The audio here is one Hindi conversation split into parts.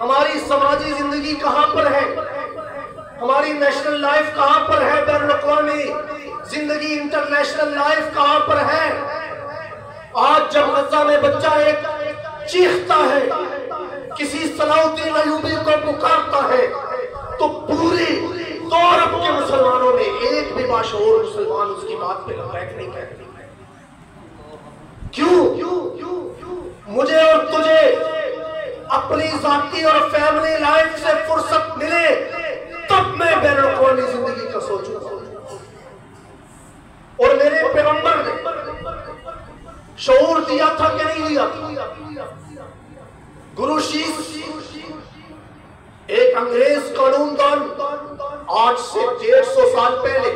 हमारी समाजी जिंदगी कहां पर है, हमारी नेशनल लाइफ कहां पर है, बैनुल-अक़वामी जिंदगी इंटरनेशनल लाइफ कहां पर है। आज जब गज़ा में बच्चा एक चीखता है, किसी सलाउद्दीन अय्यूबी को पुकारता है, तो पूरी 2 अरब के मुसलमानों में एक भी बाशऊर मुसलमान उसकी बात पे लबैक नहीं कहते। क्यों? मुझे और तुझे अपनी जाती और फैमिली लाइफ से फुर्सत मिले तब मैं बैनुल-अक़वामी जिंदगी का सोचूंगा। और मेरे पैगंबर ने शऊर दिया था कि नहीं दिया था? गुरु शीश एक अंग्रेज कानूनदान आज से 150 साल पहले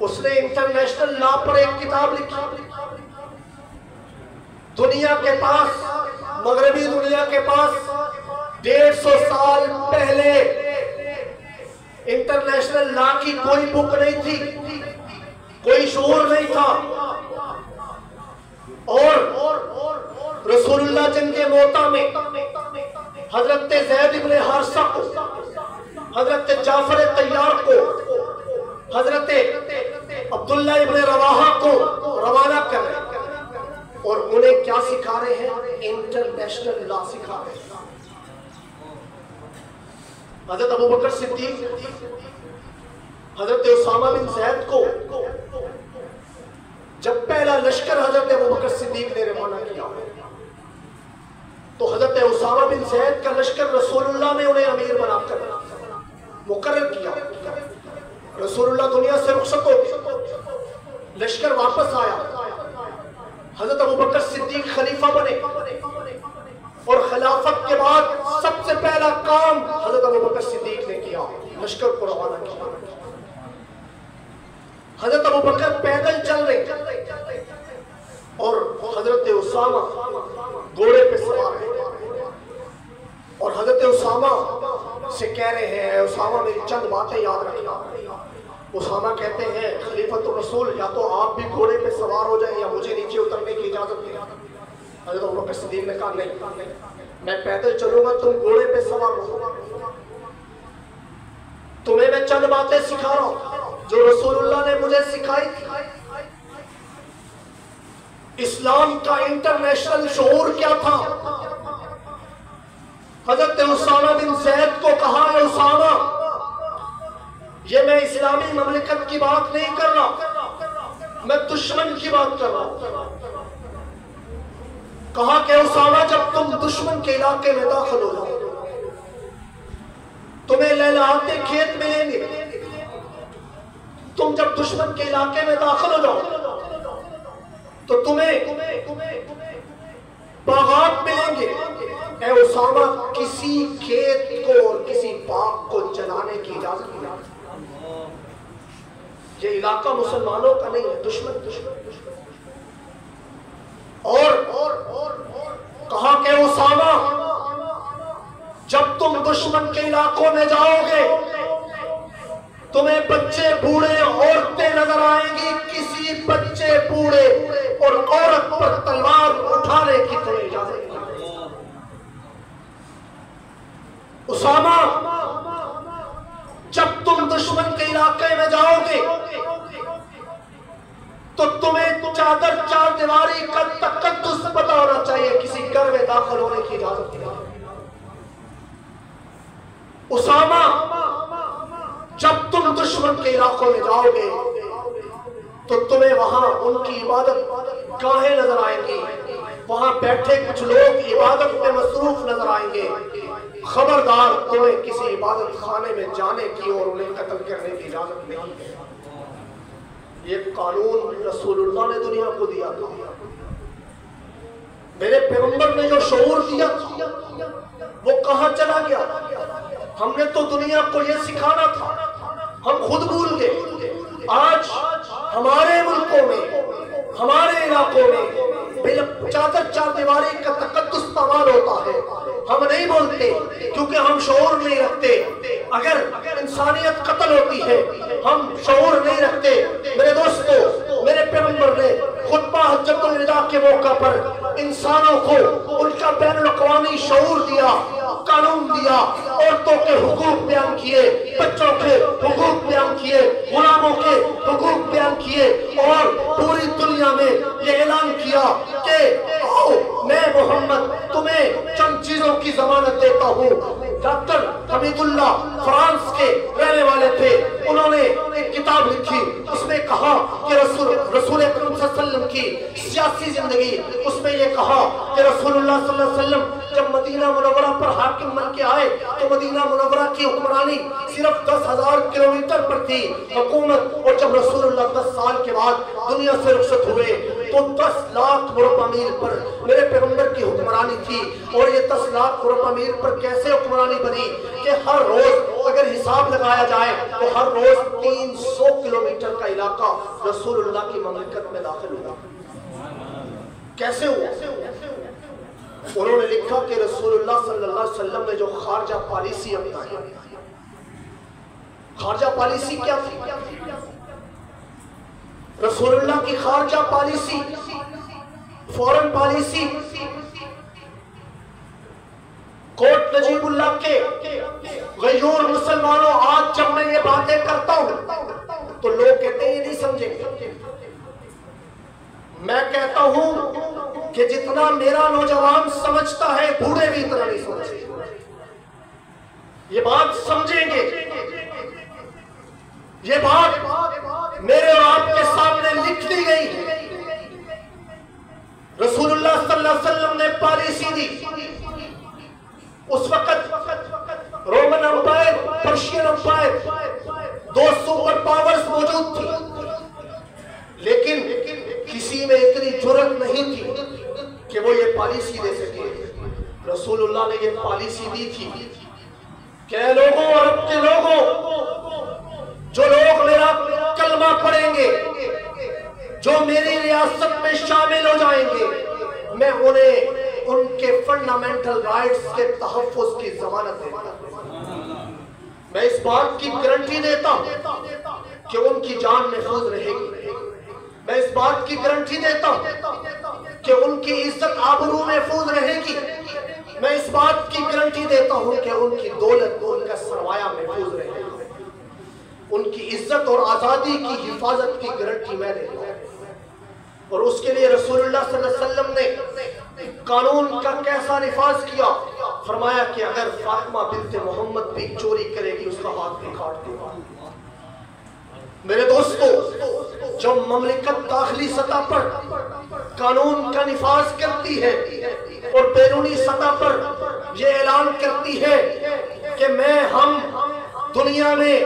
उसने इंटरनेशनल लॉ पर एक किताब लिखी। दुनिया के पास, मगरबी दुनिया के पास 150 साल पहले इंटरनेशनल लॉ की कोई बुक नहीं थी, कोई शोर नहीं था। और रसूलुल्लाह जंगे मोता में हजरत ज़ैद इब्ने हारिसा को, हजरत जाफर तैयार को, हजरत अब्दुल्ला इब्ने रवाहा को रवाना कर रहे हैं और उन्हें क्या सिखा रहे हैं? इंटरनेशनल लॉ सिखा रहे हैं। हजरत अबू बकर सिद्दीक हजरत उसामा बिन ज़ैद को जब पहला लश्कर हजरत अबू बकर सिद्दीक ने रवाना किया तो हजरत उसामा बिन ज़ैद का लश्कर रसूलुल्लाह ने उन्हें अमीर बनाकर मुकर्रर किया। रसूलुल्लाह दुनिया से रुखसत हो गए, लश्कर वापस आया, हजरत अबू बकर सिद्दीक खलीफा बने और खिलाफत के बाद सबसे पहला काम हजरत अबू बकर सिद्दीक ने किया, लश्कर को रवाना किया। हजरत अबू बकर पैदल चल रहे और हजरत उसामा घोड़े पे सवार है और हजरत उसामा से कह रहे हैं, उसामा मेरी चंद बातें याद रखना। उसामा कहते हैं, खलीफतुर रसूल, या तो आप भी घोड़े पे सवार हो जाए या मुझे नीचे उतरने की इजाजत दें। हजरत अबू बकर सिद्दीक ने कहा नहीं, मैं पैदल चलूंगा, तुम घोड़े पे सवार हो। तुम्हें मैं चंद बातें सिखा रहा हूं जो रसूलुल्लाह ने मुझे सिखाई। इस्लाम का इंटरनेशनल शऊर क्या था? हजरत उसामा बिन ज़ैद को कहा है, उसामा, ये मैं इस्लामी ममलिकत की बात नहीं कर रहा, मैं दुश्मन की बात कर रहा हूं। कहा कि उसामा, जब तुम दुश्मन के इलाके में दाखिल हो जाओ तुम्हें लहलहाते खेत मिलेंगे। तुम जब दुश्मन के इलाके में दाखिल हो जाओ तो तुम्हें बागात मिलेंगे। ऐ उसामा, किसी खेत को और किसी बाग को जलाने की इजाजत नहीं। ये इलाका मुसलमानों का नहीं है, दुश्मन। और कहा कि उसामा, जब तुम दुश्मन के इलाकों में जाओगे तुम्हें बच्चे, बूढ़े, औरतें नजर आएंगी। किसी बच्चे, बूढ़े और औरत पर तलवार उठाने की तुम्हें इजाजत नहीं। उसामा, जब तुम दुश्मन के इलाके में जाओगे तो तुम्हें चादर चार दीवारी का तकद्दुस पता होना चाहिए, किसी घर में दाखिल होने की इजाजत नहीं। उसामा, जब तुम दुश्मन के इलाकों में जाओगे तो तुम्हें वहां उनकी इबादत गाहें नजर आएंगी, वहां बैठे कुछ लोग इबादत में मसरूफ नजर आएंगे। खबरदार, तुम्हें किसी इबादत खाने में जाने की और उन्हें कत्ल करने की इजाजत नहीं। ये कानून रसूलुल्लाह ने दुनिया को दिया था। मेरे पैगंबर ने जो शऊर दिया वो कहां चला गया? हमने तो दुनिया को ये सिखाना था, हम खुद भूल गए। आज हमारे मुल्कों में, हमारे इलाकों में चादर चार दीवारी का तकद्दुस इस्तेमाल होता है। हम नहीं बोलते क्योंकि हम शऊर नहीं रखते। अगर इंसानियत कत्ल होती है हम शऊर नहीं रखते। मेरे दोस्तों, मेरे पैगंबर ने खुतबा हज्जतुल विदा के मौका पर इंसानों को उनका बैनुल-अक़वामी अवामी शऊर दिया, कानून दिया, औरतों के हुकूक बयान किए, बच्चों के हुकूक बयान किए, गुलामों के हुकूक बयान किए और पूरी दुनिया में ये ऐलान किया कि आओ मैं मोहम्मद तुम्हें चंद चीजों की जमानत देता हूँ। डॉक्टर हमीदुल्लाह फ्रांस के रहने वाले थे, उन्होंने एक किताब लिखी, उसमें कहा कि रसूल अकरम सल्लल्लाहु अलैहि वसल्लम की सियासी जिंदगी, उसमें ये कहा कि रसूलुल्लाह सल्लल्लाहु अलैहि वसल्लम जब मदीना मुनव्वरा पर हाकिम बन के आए तो मदीना मुनव्वरा की हुक्मरानी सिर्फ 10,000 किलोमीटर पर थी हुकूमत, और जब रसूलुल्लाह 10 साल के बाद दुनिया से रुखसत हुए तो 10 लाख मुरब्बा मील पर मेरे पैगंबर की हुक्मरानी थी। और ये 10 लाख मुरब्बा मील पर कैसे हुक्मरानी बनी कि हर रोज अगर हिसाब लगाया जाए तो हर रोज 300 किलोमीटर का इलाका रसूलुल्लाह की ममलिकत में दाखिल हुआ। कैसे हुआ? उन्होंने लिखा कि रसूलुल्लाह सल्लल्लाहु अलैहि वसल्लम ने जो खारजा पॉलिसी अपनाई। खारजा पॉलिसी क्या थी? रसूलुल्लाह की खारजा policy, foreign policy, quote Najibullah के गयूर मुसलमानों, आज जब मैं ये बातें करता हूं तो लोग कहते हैं ये नहीं समझेंगे। मैं कहता हूं कि जितना मेरा नौजवान समझता है बूढ़े भी इतना नहीं समझेंगे। ये बात समझेंगे, ये बात मेरे और आपके सामने लिख दी गई है। रसूलुल्लाह सल्लल्लाहु अलैहि वसल्लम ने पॉलिसी दी। उस वक्त Roman umpire, Persian umpire, 2 super powers मौजूद थी, लेकिन किसी में इतनी जुर्रत नहीं थी कि वो ये पॉलिसी दे सके। रसूलुल्लाह ने ये पॉलिसी दी थी कि लोगों, अरब के लोगों, जो लोग मेरा कलमा पढ़ेंगे, जो मेरी रियासत में शामिल हो जाएंगे, मैं उन्हें उनके फंडामेंटल राइट्स के तहफ़्फ़ुज़ की जमानत देता हूं। मैं इस बात की गारंटी देता हूं कि उनकी जान महफूज रहेगी। मैं इस बात की गारंटी देता हूं कि उनकी इज्जत आबरू महफूज रहेगी। मैं इस बात की गारंटी देता हूं कि उनकी दौलत, उनका सरमाया महफूज रहेगा। उनकी इज्जत और आजादी की हिफाजत की गारंटी मैं देता हूं। और उसके लिए रसूलुल्लाह सल्लल्लाहु अलैहि वसल्लम ने कानून का कैसा निफाज किया? फरमाया कि अगर फातिमा बिन्ते मोहम्मद भी चोरी करेगी उसका हाथ भी काट दूंगा। मेरे दोस्तों, जब ममलिकत दाखिली सतह पर कानून का निफाज करती है और बैरूनी सतह पर यह ऐलान करती है कि हम दुनिया में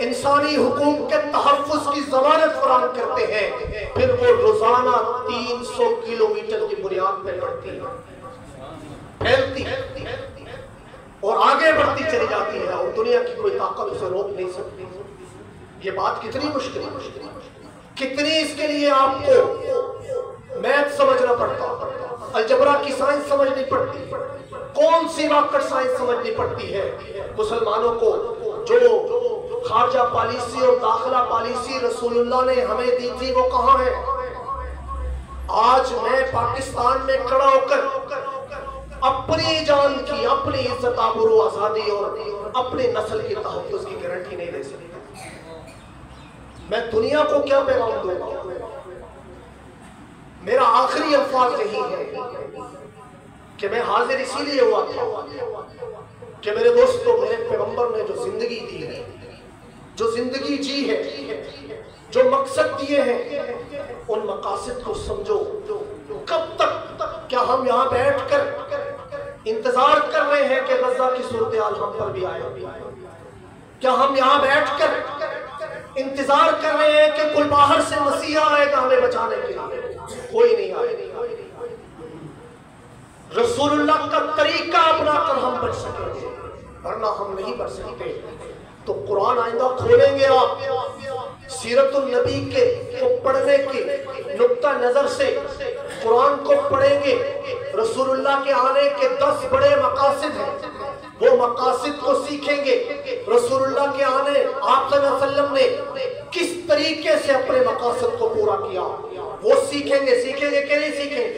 इंसानी हुकूक के तहफ़्फ़ुज़ की ज़मानत फराहम करते हैं, फिर वो रोजाना 300 किलोमीटर की बुनियाद पर बढ़ती है, फैलती है और आगे बढ़ती चली जाती है और दुनिया की कोई ताकत उसे रोक नहीं सकती। ये बात कितनी मुश्किल है, कितनी इसके लिए आपको मैथ समझना पड़ता, अलजबरा की साइंस समझनी पड़ती, कौन सी रॉकेट साइंस समझनी पड़ती है। मुसलमानों को जो खारजा पॉलिसी और दाखिला पॉलिसी रसूलुल्लाह ने हमें दी थी वो कहाँ है? आज मैं पाकिस्तान में खड़ा होकर अपनी जान की, अपनी इज्जत, आबरू, आजादी और अपनी नस्ल की तहफ़्फ़ुज़ की गारंटी नहीं दे सकता। मैं दुनिया को क्या पैगाम दूंगा? मेरा आखिरी अल्फाज यही है कि मैं हाजिर इसीलिए हुआ था कि मेरे दोस्तों, मेरे पैगंबर ने जो जिंदगी दी है, जो जिंदगी जी है, जो मकसद दिए हैं, उन मकासद को समझो। कब तक क्या हम यहाँ बैठकर इंतजार कर रहे हैं कि गजा की सूरत-ए-हाल हम पर भी आए? क्या हम यहाँ बैठकर इंतजार कर रहे हैं कि कोई बाहर से मसीहा आएगा हमें बचाने के लिए? कोई नहीं आएगा। रसूलुल्लाह का तरीका अपनाकर हम बच सकेंगे, वरना हम नहीं बच सकते। तो कुरान आइंदा खोलेंगे आप, सीरतुन नबी के को पढ़ने के नुक्ता नजर से कुरान को पढ़ेंगे। रसूलुल्लाह के आने के 10 बड़े मकासद हैं, वो मकासद को सीखेंगे। रसूलुल्लाह के आने आप सल्लल्लाहु अलैहि वसल्लम ने किस तरीके से अपने मकासद को पूरा किया वो सीखेंगे। सीखेंगे कि नहीं सीखेंगे?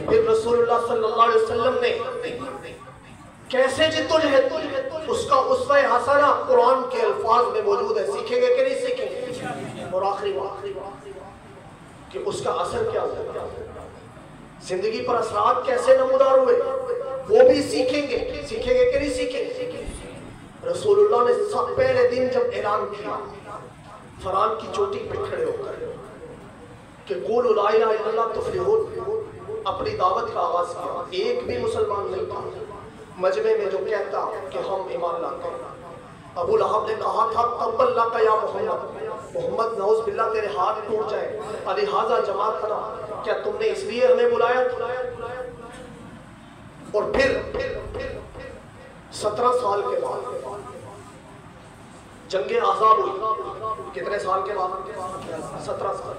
फिर रसूलुल्लाह सल्लल्लाहु अलैहि वसल्लम ने कैसे जिद्दोजहद, उसका उसवा हसना कुरान के अल्फाज में मौजूद है। सीखेंगे कि नहीं सीखेंगे? और आखिरी बात कि उसका असर क्या हुआ, जिंदगी पर असरात कैसे नमूदार हुए, वो भी सीखेंगे। सीखेंगे कि नहीं सीखेंगे? रसूलुल्लाह ने सब पहले दिन जब ऐलान किया फरान की चोटी पे खड़े होकर कि कुलू ला इलाहा इल्लल्लाह तुफ्लिहून, अपनी दावत का आगाज किया। एक भी मुसलमान नहीं था मजमे में जो कहता कि हम ईमान लाते हैं। अबू लहब ने कहा था तब्बल लका या मोहम्मद, नऊज़ बिल्लाह तेरे हाथ टूट जाए, अलिहाजा जमात खना, क्या तुमने इसलिए हमें बुलाया? और फिर 17 साल के बाद जंगे आज़ाब हुई। कितने साल के बाद? 17 साल।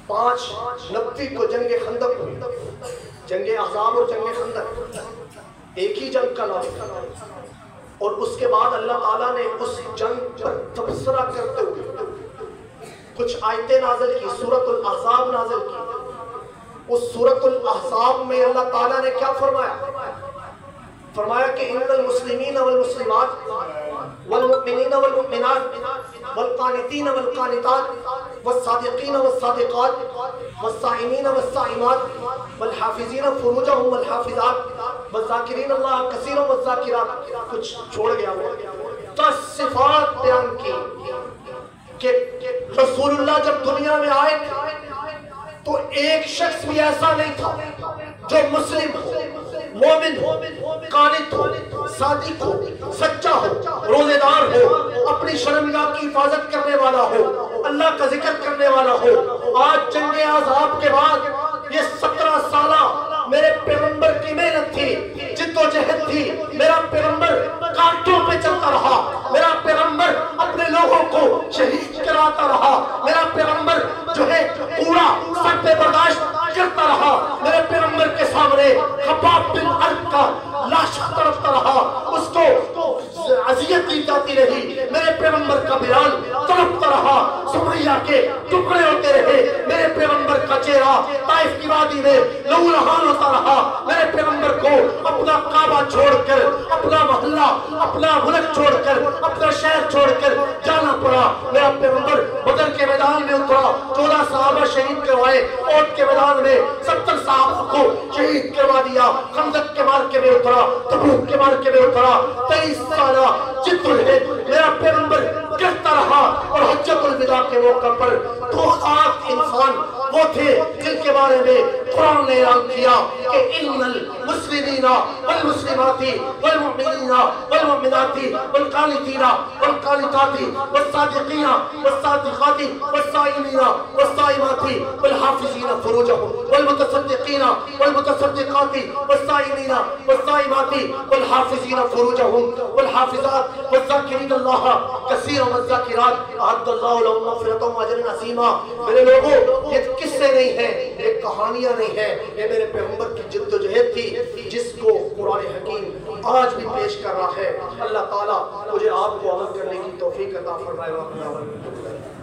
5/29 को जंगे खंदक हुई। जंगे आज़ाब और जंगे खंदक एक ही जंग का नाम। और उसके बाद अल्लाह ताला ने उस जंग पर तबसरा करते हुए कुछ आयतें नाज़िल की, सूरतुल अहज़ाब नाज़िल की। उस सूरतुल अहज़ाब में अल्लाह ताला ने क्या फरमाया? फरमाया कि इन्नल मुस्लिमीन वल मुस्लिमात वल मुमिनीन वल मुमिनात वल कानितीन वल कानितात वस सादिकीन वस सादिकात वस साइमीन वस साइमात वल हाफिजीन फुरूजहुम वल हाफिजात वस ज़ाकिरीन अल्लाह कसीरन वस ज़ाकिरात। कुछ छोड़ गया वो 10 सिफात बयान की कि रसूलुल्लाह जब दुनिया में आए तो एक शख्स भी ऐसा नहीं था जो मुस्लिम हो, मोमिन हो, कानित हो, सादिक हो, सच्चा हो, रोजेदार हो, अपनी शर्मगाह की हिफाजत करने वाला हो, अल्लाह का जिक्र करने वाला हो। आज जंगे आज़ाब के बाद ये 17 साला मेरे पैगंबर की मेहनत थी, जिद्दोजहद थी। मेरा पैगंबर कांटों पे चलता रहा, मेरा पैगंबर अपने लोगों को शहीद कराता रहा, मेरा पैगंबर जो है पूरा सर पे बर्दाश्त करता रहा, मेरे पैगंबर के सामने खब्बाब बिन अर्द का लाश तड़पता रहा, उसको अजियत दी जाती रही। मेरे पैगंबर का बिलाल तड़पता रहा, सुमैया के टुकड़े होते रहे। मेरे पैगंबर का चेहरा ताइफ की वादी में लहूलुहान होता रहा। मेरे पैगंबर को अपना काबा छोड़कर, अपना मोहल्ला, अपना मुल्क छोड़कर, अपना शहर छोड़कर जाना पड़ा। मेरा पैगंबर बदर के मैदान में उतरा, 14 सहाबा शहीद करवाए। ओट के मैदान में 70 सहाबा को शहीद करवा दिया। खंदक के मार्के में उतरा, तबूक के मार्के में उतरा। 23 साल जिद्दोजहद मेरा पैगंबर करता रहा। और हज्जतुल विदा के मौके पर 2 लाख इंसान वो थे जिनके बारे में कुरान ने ऐलान किया कि इन्नल मुस्लिमीना वल मुस्लिमाती वल मुमिनीना वल मुमिनाती वल कानितीना वल कानिताती वस सादिकीना वस सादिकाती वस साइमीना वस साइमाती वल हाफिजीना फुरूजहुम वल मुतसद्दिकीना वल मुतसद्दिकाती वस साइमीना वस साइमाती वल हाफिजीना फुरूजहुम वल हाफिजात वस ज़ाकिरीन अल्लाह कसीरन वस ज़ाकिरात अअद्दल्लाहु लहुम मग़फ़िरतन व अजरन अज़ीमा। मेरे लोगों, ये किस्से नहीं है, ये कहानियां नहीं है, ये मेरे पैगंबर की जिद्दोजहद थी जिसको कुरान हकीम आज भी पेश कर रहा है। अल्लाह ताला मुझे आपको अमल करने की तौफीक अता फरमाए।